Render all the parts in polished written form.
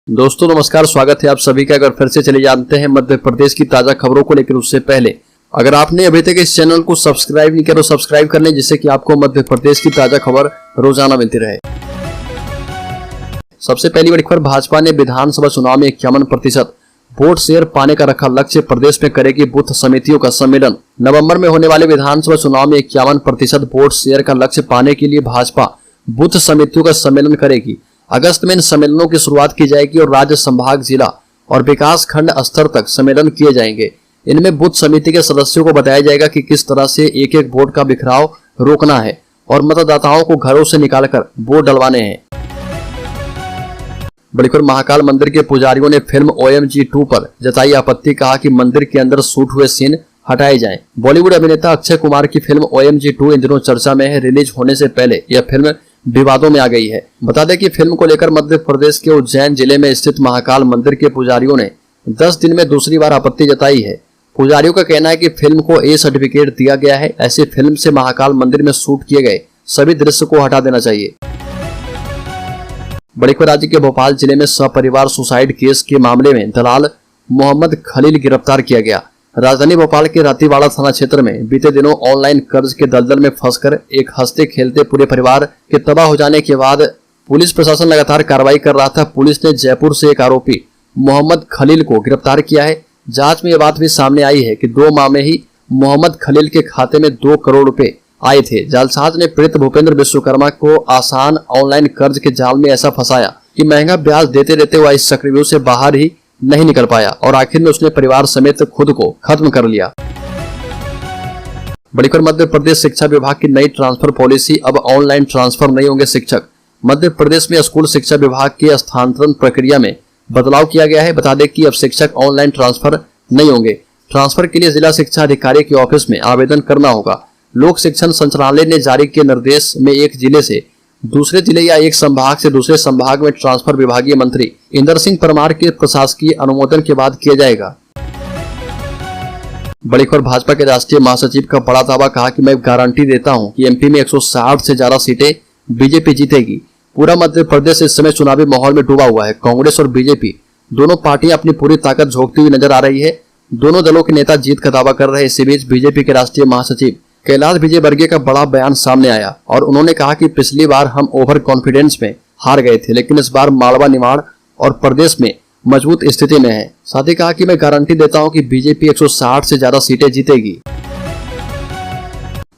दोस्तों नमस्कार, स्वागत है आप सभी का। अगर फिर से चले जानते हैं मध्य प्रदेश की ताजा खबरों को लेकर, उससे पहले अगर आपने अभी तक इस चैनल को सब्सक्राइब नहीं किया तो सब्सक्राइब कर लें, जिससे कि आपको मध्य प्रदेश की ताजा खबर रोजाना मिलती रहे। सबसे पहली बड़ी खबर, भाजपा ने विधानसभा चुनाव में 51% वोट शेयर पाने का रखा लक्ष्य, प्रदेश में करेगी बूथ समितियों का सम्मेलन। नवंबर में होने वाले विधानसभा चुनाव में 51% वोट शेयर का लक्ष्य पाने के लिए भाजपा बूथ समितियों का सम्मेलन करेगी। अगस्त में इन सम्मेलनों की शुरुआत की जाएगी और राज्य, संभाग, जिला और विकास खंड स्तर तक सम्मेलन किए जाएंगे। इनमें बूथ समिति के सदस्यों को बताया जाएगा कि किस तरह से एक एक वोट का बिखराव रोकना है और मतदाताओं को घरों से निकालकर वोट डलवाने हैं। बड़ी खबर, महाकाल मंदिर के पुजारियों ने फिल्म OMG 2 पर जताई आपत्ति, कहा कि मंदिर के अंदर शूट हुए सीन हटाए जाएं। बॉलीवुड अभिनेता अक्षय कुमार की फिल्म OMG 2 इन दिनों चर्चा में है। रिलीज होने से पहले यह फिल्म विवादों में आ गई है। बता दें कि फिल्म को लेकर मध्य प्रदेश के उज्जैन जिले में स्थित महाकाल मंदिर के पुजारियों ने 10 दिन में दूसरी बार आपत्ति जताई है। पुजारियों का कहना है कि फिल्म को A सर्टिफिकेट दिया गया है, ऐसी फिल्म से महाकाल मंदिर में शूट किए गए सभी दृश्य को हटा देना चाहिए। बड़ी खबर, राज्य के भोपाल जिले में सपरिवार सुसाइड केस के मामले में दलाल मोहम्मद खलील गिरफ्तार किया गया। राजधानी भोपाल के रातीवाड़ा थाना क्षेत्र में बीते दिनों ऑनलाइन कर्ज के दलदल में फंसकर एक हंसते खेलते पूरे परिवार के तबाह हो जाने के बाद पुलिस प्रशासन लगातार कार्रवाई कर रहा था। पुलिस ने जयपुर से एक आरोपी मोहम्मद खलील को गिरफ्तार किया है। जांच में यह बात भी सामने आई है कि 2 माह में ही मोहम्मद खलील के खाते में 2 करोड़ रुपए आए थे। जालसाज ने पीड़ित भूपेंद्र विश्वकर्मा को आसान ऑनलाइन कर्ज के जाल में ऐसा फंसाया कि महंगा ब्याज देते देते वह इस चक्रव्यूह से बाहर ही नहीं निकल पाया और आखिर में उसने परिवार समेत खुद को खत्म कर लिया। बड़ी खबर, मध्य प्रदेश शिक्षा विभाग की नई ट्रांसफर पॉलिसी, अब ऑनलाइन ट्रांसफर नहीं होंगे शिक्षक। मध्य प्रदेश में स्कूल शिक्षा विभाग के स्थानांतरण प्रक्रिया में बदलाव किया गया है। बता दें कि अब शिक्षक ऑनलाइन ट्रांसफर नहीं होंगे। ट्रांसफर के लिए जिला शिक्षा अधिकारी के ऑफिस में आवेदन करना होगा। लोक शिक्षण संचालनालय ने जारी किए निर्देश में एक जिले से दूसरे जिले या एक संभाग से दूसरे संभाग में ट्रांसफर विभागीय मंत्री इंदर सिंह परमार के प्रशासकीय अनुमोदन के बाद किया जाएगा। बड़ी खबर, भाजपा के राष्ट्रीय महासचिव का बड़ा दावा, कहा कि मैं गारंटी देता हूं कि MP में 160 से ज्यादा सीटें बीजेपी जीतेगी। पूरा मध्य प्रदेश इस समय चुनावी माहौल में डूबा हुआ है। कांग्रेस और बीजेपी दोनों पार्टियां अपनी पूरी ताकत झोंकती हुई नजर आ रही है। दोनों दलों के नेता जीत का दावा कर रहे हैं। इसी बीच बीजेपी के राष्ट्रीय महासचिव कैलाश विजयवर्गीय का बड़ा बयान सामने आया और उन्होंने कहा कि पिछली बार हम ओवर कॉन्फिडेंस में हार गए थे, लेकिन इस बार मालवा, निमाड़ और प्रदेश में मजबूत स्थिति में है। साथ ही कहा कि मैं गारंटी देता हूं कि बीजेपी 160 से ज्यादा सीटें जीतेगी।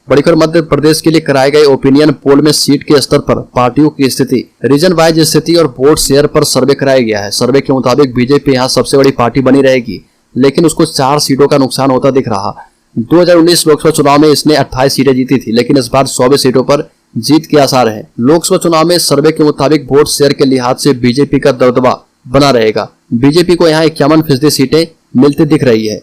बड़ी खबर, मध्य प्रदेश के लिए कराए गए ओपिनियन पोल में सीट के स्तर पर पार्टियों की स्थिति, रीजन वाइज स्थिति और वोट शेयर पर सर्वे कराया गया है। सर्वे के मुताबिक बीजेपी यहाँ सबसे बड़ी पार्टी बनी रहेगी, लेकिन उसको 4 सीटों का नुकसान होता दिख रहा। 2019 लोकसभा चुनाव में इसने 28 सीटें जीती थी, लेकिन इस बार 100 सीटों पर जीत के आसार हैं। लोकसभा चुनाव में सर्वे के मुताबिक वोट शेयर के लिहाज से बीजेपी का दबदबा बना रहेगा। बीजेपी को यहाँ 51% सीटें मिलती दिख रही है।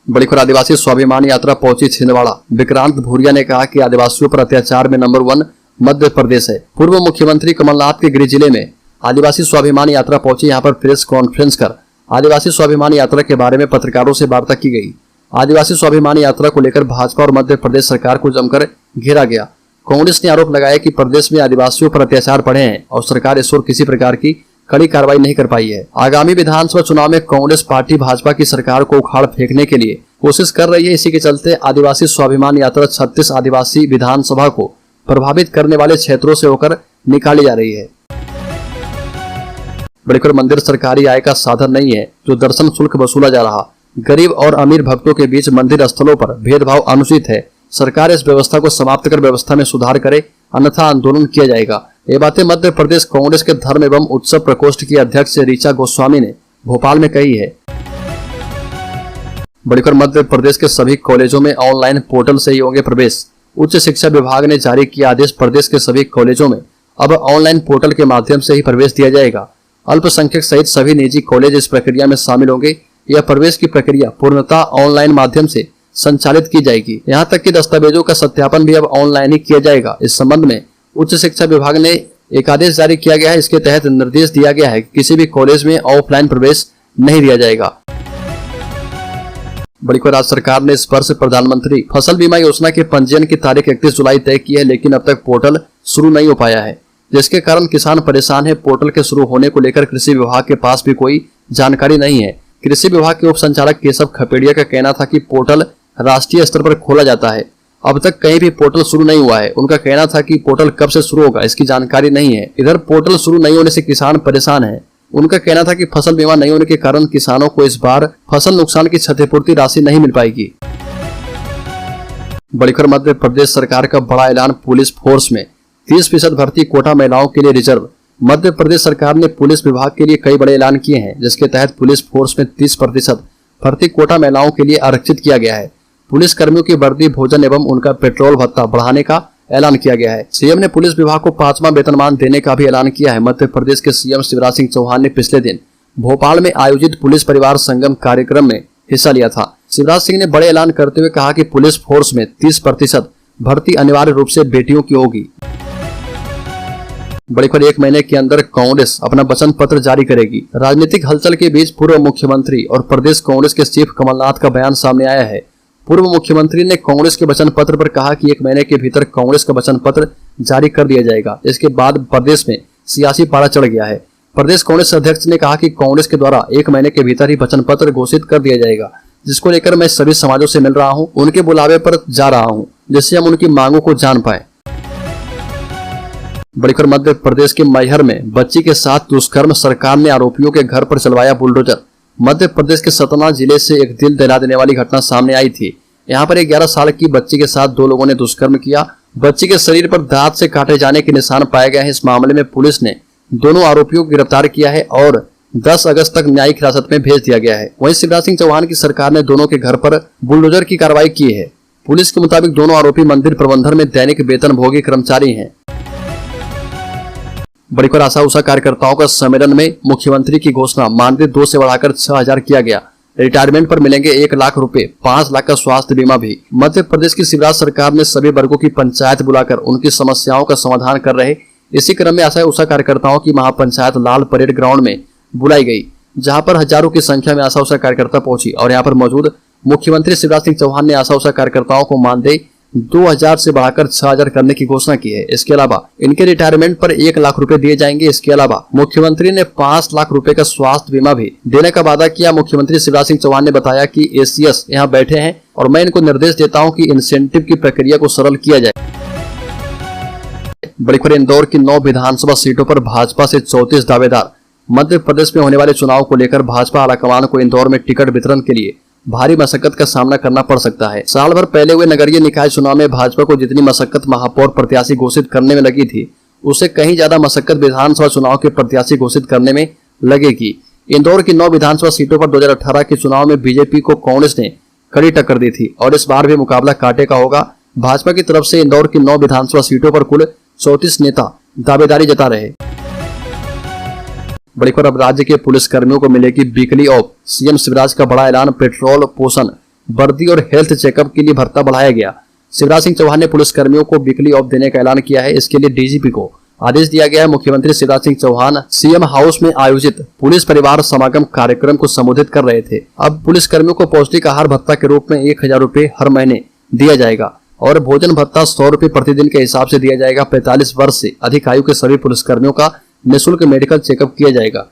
बड़ी खबर, आदिवासी स्वाभिमान यात्रा पहुंची छिंदवाड़ा। विक्रांत भूरिया ने कहा कि आदिवासियों पर अत्याचार में नंबर 1 मध्य प्रदेश है। पूर्व मुख्यमंत्री कमलनाथ के गृह जिले में आदिवासी स्वाभिमान यात्रा पहुंची। यहाँ पर प्रेस कॉन्फ्रेंस कर आदिवासी स्वाभिमान यात्रा के बारे में पत्रकारों से वार्ता की गई। आदिवासी स्वाभिमान यात्रा को लेकर भाजपा और मध्य प्रदेश सरकार को जमकर घेरा गया। कांग्रेस ने आरोप लगाया कि प्रदेश में आदिवासियों पर अत्याचार बढ़े हैं और सरकार इस ओर किसी प्रकार की कड़ी कार्रवाई नहीं कर पाई है। आगामी विधानसभा चुनाव में कांग्रेस पार्टी भाजपा की सरकार को उखाड़ फेंकने के लिए कोशिश कर रही है। इसी के चलते आदिवासी स्वाभिमान यात्रा 36 आदिवासी विधानसभा को प्रभावित करने वाले क्षेत्रों से होकर निकाली जा रही है। बड़ी खबर, मंदिर सरकारी आय का साधन नहीं है जो दर्शन शुल्क वसूला जा रहा। गरीब और अमीर भक्तों के बीच मंदिर स्थलों पर भेदभाव अनुचित है। सरकार इस व्यवस्था को समाप्त कर व्यवस्था में सुधार करे, अन्यथा आंदोलन किया जाएगा। ये बातें मध्य प्रदेश कांग्रेस के धर्म एवं उत्सव प्रकोष्ठ की अध्यक्ष ऋचा गोस्वामी ने भोपाल में कही है। बड़ी खबर, मध्य प्रदेश के सभी कॉलेजों में ऑनलाइन पोर्टल से ही होंगे प्रवेश। उच्च शिक्षा विभाग ने जारी किया आदेश, प्रदेश के सभी कॉलेजों में अब ऑनलाइन पोर्टल के माध्यम से ही प्रवेश दिया जाएगा। अल्पसंख्यक सहित सभी निजी कॉलेज इस प्रक्रिया में शामिल होंगे। यह प्रवेश की प्रक्रिया पूर्णतः ऑनलाइन माध्यम से संचालित की जाएगी। यहाँ तक कि दस्तावेजों का सत्यापन भी अब ऑनलाइन ही किया जाएगा। इस संबंध में उच्च शिक्षा विभाग ने एक आदेश जारी किया गया है। इसके तहत निर्देश दिया गया है कि किसी भी कॉलेज में ऑफलाइन प्रवेश नहीं दिया जाएगा। बड़ी खबर, राज्य सरकार ने स्पर्श प्रधानमंत्री फसल बीमा योजना के पंजीयन की तारीख 31 जुलाई तय की है, लेकिन अब तक पोर्टल शुरू नहीं हो पाया है। जिसके कारण किसान परेशान है। पोर्टल के शुरू होने को लेकर कृषि विभाग के पास भी कोई जानकारी नहीं है। कृषि विभाग के उप संचालक केशव खपेड़िया का कहना था कि पोर्टल राष्ट्रीय स्तर पर खोला जाता है, अब तक कहीं भी पोर्टल शुरू नहीं हुआ है। उनका कहना था कि पोर्टल कब से शुरू होगा इसकी जानकारी नहीं है। इधर पोर्टल शुरू नहीं होने से किसान परेशान है। उनका कहना था कि फसल बीमा नहीं होने के कारण किसानों को इस बार फसल नुकसान की क्षतिपूर्ति राशि नहीं मिल पाएगी। बड़ी खबर, मध्य प्रदेश सरकार का बड़ा ऐलान, पुलिस फोर्स में 30% भर्ती कोटा महिलाओं के लिए रिजर्व। मध्य प्रदेश सरकार ने पुलिस विभाग के लिए कई बड़े ऐलान किए हैं, जिसके तहत पुलिस फोर्स में 30% भर्ती कोटा महिलाओं के लिए आरक्षित किया गया है। पुलिस कर्मियों की वर्दी, भोजन एवं उनका पेट्रोल भत्ता बढ़ाने का ऐलान किया गया है। सीएम ने पुलिस विभाग को 5वां वेतनमान देने का भी ऐलान किया है। मध्य प्रदेश के सीएम शिवराज सिंह चौहान ने पिछले दिन भोपाल में आयोजित पुलिस परिवार संगम कार्यक्रम में हिस्सा लिया था। शिवराज सिंह ने बड़े ऐलान करते हुए कहा कि पुलिस फोर्स में 30% भर्ती अनिवार्य रूप से बेटियों की होगी। बड़ी खबर, 1 महीने के अंदर कांग्रेस अपना वचन पत्र जारी करेगी। राजनीतिक हलचल के बीच पूर्व मुख्यमंत्री और प्रदेश कांग्रेस के चीफ कमलनाथ का बयान सामने आया है। पूर्व मुख्यमंत्री ने कांग्रेस के वचन पत्र पर कहा कि 1 महीने के भीतर कांग्रेस का वचन पत्र जारी कर दिया जाएगा। इसके बाद प्रदेश में सियासी पारा चढ़ गया है। प्रदेश कांग्रेस अध्यक्ष ने कहा कि कांग्रेस के द्वारा 1 महीने के भीतर ही वचन पत्र घोषित कर दिया जाएगा, जिसको लेकर मैं सभी समाजों से मिल रहा हूं, उनके बुलावे पर जा रहा हूं, जिससे हम उनकी मांगों को जान पाए। बड़ी खबर, मध्य प्रदेश के मैहर में बच्ची के साथ दुष्कर्म, सरकार ने आरोपियों के घर पर चलवाया बुलडोजर। मध्य प्रदेश के सतना जिले से एक दिल दहला देने वाली घटना सामने आई थी। यहाँ पर एक 11 साल की बच्ची के साथ 2 लोगों ने दुष्कर्म किया। बच्ची के शरीर पर दांत से काटे जाने के निशान पाए गए हैं। इस मामले में पुलिस ने दोनों आरोपियों को गिरफ्तार किया है और 10 अगस्त तक न्यायिक हिरासत में भेज दिया गया है। वहीं शिवराज सिंह चौहान की सरकार ने दोनों के घर पर बुलडोजर की कार्रवाई की है। पुलिस के मुताबिक दोनों आरोपी मंदिर प्रबंधन में दैनिक वेतन भोगी कर्मचारी हैं। बड़ी खबर, आशा उषा कार्यकर्ताओं का सम्मेलन में मुख्यमंत्री की घोषणा, मानदेय 2 से बढ़ाकर 6000 किया गया। रिटायरमेंट पर मिलेंगे 1 लाख रुपए, 5 लाख का स्वास्थ्य बीमा भी। मध्य प्रदेश की शिवराज सरकार ने सभी वर्गों की पंचायत बुलाकर उनकी समस्याओं का समाधान कर रहे। इसी क्रम में आशा उषा कार्यकर्ताओं की महापंचायत लाल परेड ग्राउंड में बुलाई गई, जहां पर हजारों की संख्या में आशा उषा कार्यकर्ता पहुंची और यहां पर मौजूद मुख्यमंत्री शिवराज सिंह चौहान ने आशा उषा कार्यकर्ताओं को मानदेय 2000 से बढ़ाकर 6000 करने की घोषणा की है। इसके अलावा इनके रिटायरमेंट पर 1 लाख रुपए दिए जाएंगे। इसके अलावा मुख्यमंत्री ने 5 लाख रुपए का स्वास्थ्य बीमा भी देने का वादा किया। मुख्यमंत्री शिवराज सिंह चौहान ने बताया कि एसीएस यहाँ बैठे हैं और मैं इनको निर्देश देता हूँ कि इंसेंटिव की प्रक्रिया को सरल किया जाए। बड़ी खबर, इंदौर की 9 विधानसभा सीटों पर भाजपा से 34 दावेदार। मध्य प्रदेश में होने वाले चुनाव को लेकर भाजपा आलाकमान को इंदौर में टिकट वितरण के लिए भारी मशक्कत का सामना करना पड़ सकता है। साल भर पहले हुए नगरीय निकाय चुनाव में भाजपा को जितनी मशक्कत महापौर प्रत्याशी घोषित करने में लगी थी, उससे कहीं ज्यादा मशक्कत विधानसभा चुनाव के प्रत्याशी घोषित करने में लगेगी। इंदौर की 9 विधानसभा सीटों पर 2018 के चुनाव में बीजेपी को कांग्रेस ने कड़ी टक्कर दी थी और इस बार भी मुकाबला कांटे का होगा। भाजपा की तरफ से इंदौर की 9 विधानसभा सीटों पर कुल 34 नेता दावेदारी जता रहे। बड़ी खबर, अब राज्य के पुलिस कर्मियों को मिलेगी वीकली ऑफ। सीएम शिवराज का बड़ा ऐलान, पेट्रोल, पोषण, वर्दी और हेल्थ चेकअप के लिए भत्ता बढ़ाया गया। शिवराज सिंह चौहान ने पुलिस कर्मियों को वीकली ऑफ देने का ऐलान किया है। इसके लिए डीजीपी को आदेश दिया गया है। मुख्यमंत्री शिवराज सिंह चौहान सीएम हाउस में आयोजित पुलिस परिवार समागम कार्यक्रम को संबोधित कर रहे थे। अब पुलिस कर्मियों को पौष्टिक आहार भत्ता के रूप में 1000 रुपए हर महीने दिया जाएगा और भोजन भत्ता 100 रुपए प्रतिदिन के हिसाब से दिया जाएगा। 45 वर्ष से अधिक आयु के सभी पुलिसकर्मियों का निःशुल्क मेडिकल चेकअप किया जाएगा।